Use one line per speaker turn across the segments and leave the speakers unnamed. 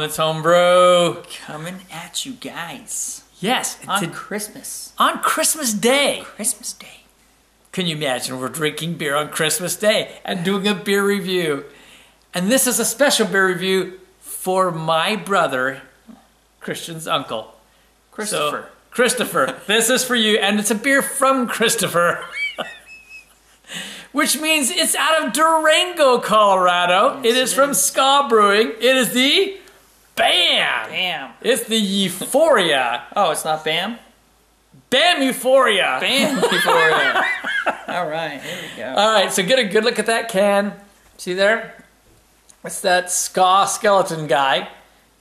that's homebrew.
Coming at you guys.
Yes.
On Christmas.
On Christmas Day.
Christmas Day.
Can you imagine we're drinking beer on Christmas Day and doing a beer review? And this is a special beer review for my brother, Christian's uncle.
Christopher.
So, Christopher, this is for you. And it's a beer from Christopher. Which means it's out of Durango, Colorado.
Yes,
it is from SKA Brewing. It is the BAM.
Bam.
It's the Euphoria.
Oh, it's not Bam?
BAM Euphoria.
Bam Euphoria. All right, here we go.
All right, so get a good look at that can. See there? It's that SKA skeleton guy.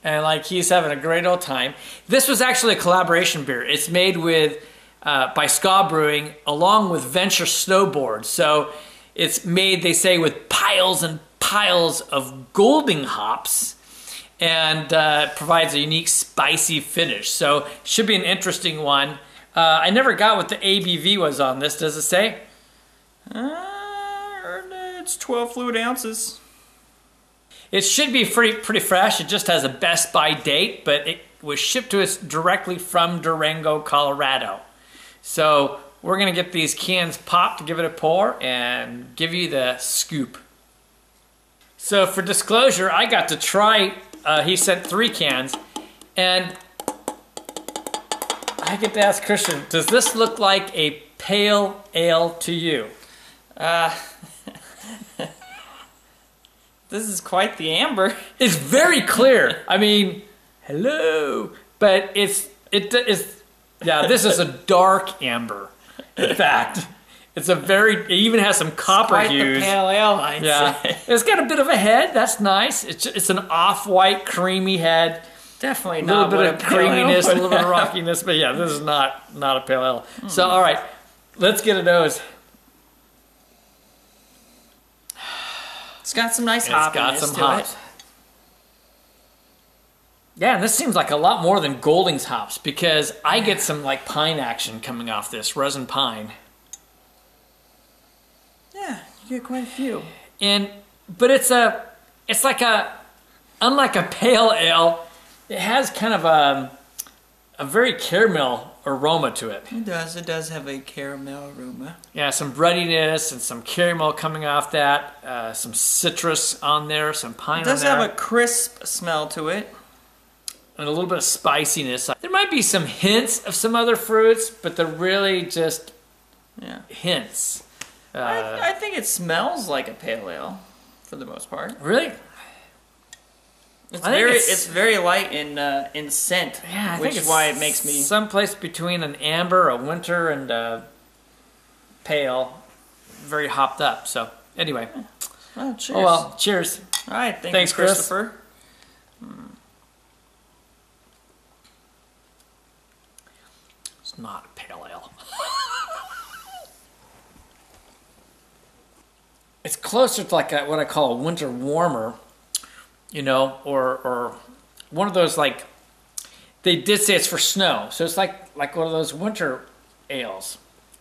And like he's having a great old time. This was actually a collaboration beer. It's made with by SKA Brewing along with Venture Snowboard. So it's made, they say, with piles and piles of Golding hops and provides a unique spicy finish. So should be an interesting one. I never got what the ABV was on this. Does it say?
It's 12 fluid ounces.
It should be pretty fresh. It just has a Best By date, but it was shipped to us directly from Durango, Colorado. So we're gonna get these cans popped to give it a pour and give you the scoop. So for disclosure, I got to try, he sent 3 cans, and I get to ask Christian, does this look like a pale ale to you?
This is quite the amber.
It's very clear. I mean, hello, but it is. Yeah, this is a dark amber. In fact, it's a very. It even has some copper
Quite
hues.
the pale ale, I'd say.
It's got a bit of a head. That's nice. It's an off-white, creamy head.
Definitely
A little
not
bit
what
of
a pale ale
creaminess, a
would
little bit of
have.
rockiness. But yeah, this is not a pale ale. So all right, let's get a nose.
It's got some nice
It's got
hoppiness
some
to
hops.
it.
Yeah, and this seems like a lot more than Golding's hops because I get some like pine action coming off this, resin pine.
Yeah, you get quite a few.
But it's like unlike a pale ale, it has kind of a very caramel aroma to it.
It does have a caramel aroma.
Yeah, some breadiness and some caramel coming off that, some citrus on there, some pine
It does
on there.
have a crisp smell to it.
And a little bit of spiciness. There might be some hints of some other fruits, but they're really just hints.
I think it smells like a pale ale for the most part.
Really?
It's very light in scent,
Yeah, I
which
think
is why it makes me
someplace between an amber, a winter, and a pale. Very hopped up. So anyway.
Oh, cheers.
Oh well, cheers.
All right,
Thanks,
you,
Chris.
Christopher.
It's not a pale ale. It's closer to like what I call a winter warmer, you know, or one of those like, they did say it's for snow. So it's like one of those winter ales,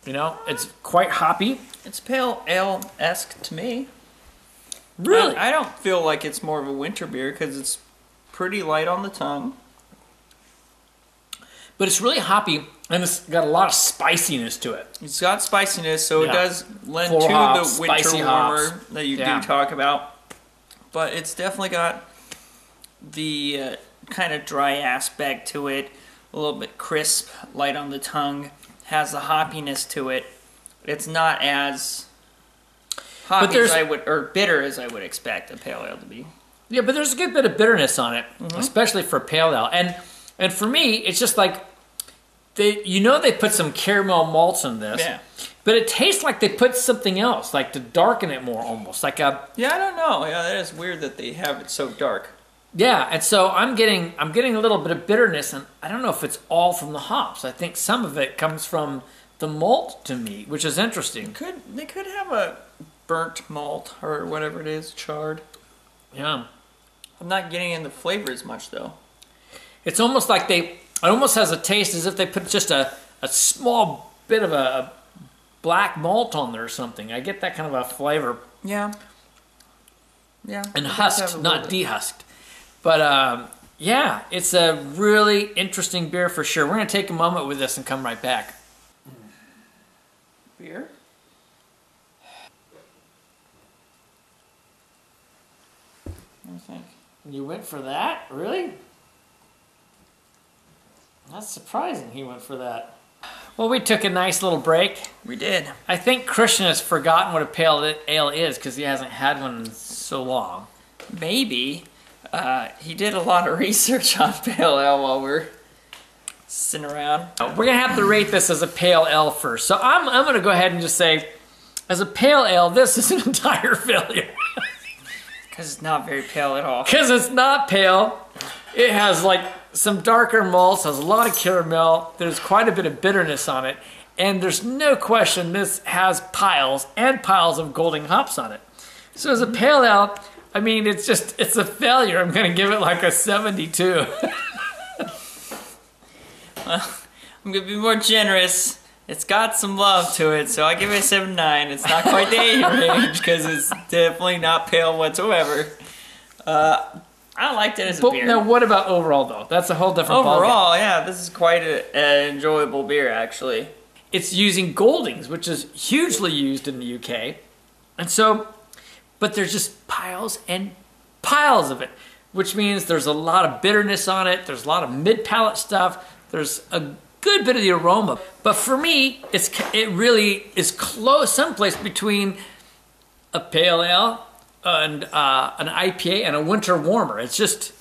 you know? It's quite hoppy.
It's pale ale-esque to me.
Really?
I don't feel like it's more of a winter beer because it's pretty light on the tongue.
But it's really hoppy, and it's got a lot of spiciness to it.
It's got spiciness, so it does lend
Full
to
hops,
the winter
spicy
warmer
hops.
that you
Yeah.
do talk about. But it's definitely got the kind of dry aspect to it, a little bit crisp, light on the tongue, has the hoppiness to it. It's not as hoppy as I would, or bitter as I would expect a pale ale to be.
Yeah, but there's a good bit of bitterness on it, especially for pale ale. And for me, it's just like, they put some caramel malts in this, but it tastes like they put something else, like to darken it more almost, like a...
Yeah, I don't know. Yeah, that is weird that they have it so dark.
Yeah, and so I'm getting a little bit of bitterness, and I don't know if it's all from the hops. I think some of it comes from the malt to me, which is interesting.
They could have a burnt malt or whatever it is, charred.
Yeah.
I'm not getting in the flavor as much though.
It's almost like it almost has a taste as if they put just a small bit of a black malt on there or something. I get that kind of a flavor.
Yeah. Yeah.
And husked, not dehusked. But Yeah, it's a really interesting beer for sure. We're going to take a moment with this and come right back. Beer? What do you think? You went for that? Really? That's surprising he went for that. Well, we took a nice little break.
We did.
I think Christian has forgotten what a pale ale is because he hasn't had one in so long.
Maybe. He did a lot of research on pale ale while we're sitting around.
We're going to have to rate this as a pale ale first. So I'm going to go ahead and just say, as a pale ale, this is an entire failure.
Because it's not very pale at all.
Because it's not pale. It has like some darker malts, has a lot of caramel. There's quite a bit of bitterness on it. And there's no question this has piles and piles of golding hops on it. So as a pale ale, I mean, it's a failure. I'm going to give it like a 72.
Well, I'm going to be more generous. It's got some love to it, so I give it a 7.9. It's not quite the 8 range because it's definitely not pale whatsoever. I liked it as a beer.
Now, what about overall, though? That's a whole different ballgame.
Overall, yeah, this is quite an enjoyable beer, actually.
It's using Goldings, which is hugely used in the UK. And so, but there's just piles and piles of it, which means there's a lot of bitterness on it. There's a lot of mid-palate stuff. There's a good bit of the aroma. But for me, it really is close, someplace between a pale ale and an IPA and a winter warmer. It's just,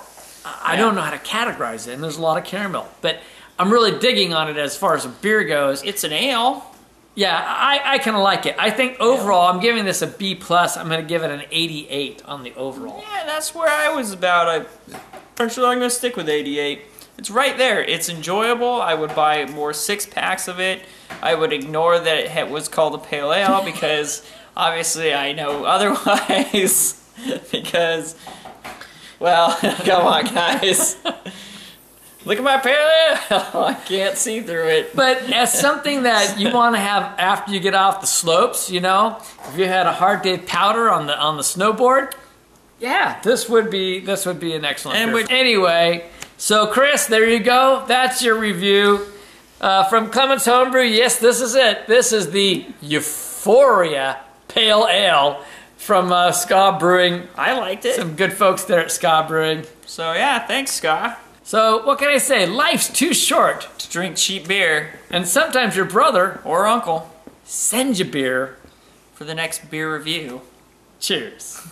I don't know how to categorize it, and there's a lot of caramel. But I'm really digging on it as far as a beer goes.
It's an ale.
Yeah, I kind of like it. I think overall, I'm giving this a B+. I'm going to give it an 88 on the overall.
Yeah, that's where I was about. Actually, I'm going to stick with 88. It's right there. It's enjoyable. I would buy more 6-packs of it. I would ignore that it was called a pale ale because obviously I know otherwise. Because, well, come on, guys. Look at my pale ale. I can't see through it.
But as something that you want to have after you get off the slopes, you know, if you had a hard day powder on the snowboard, yeah, this would be an excellent beer. Anyway, so Chris, there you go. That's your review from Clement's Homebrew. Yes, this is it. This is the Euphoria Pale Ale from SKA Brewing.
I liked it.
Some good folks there at SKA Brewing.
So yeah, thanks, SKA.
So what can I say? Life's too short
to drink cheap beer.
And sometimes your brother
or uncle
sends you beer
for the next beer review.
Cheers.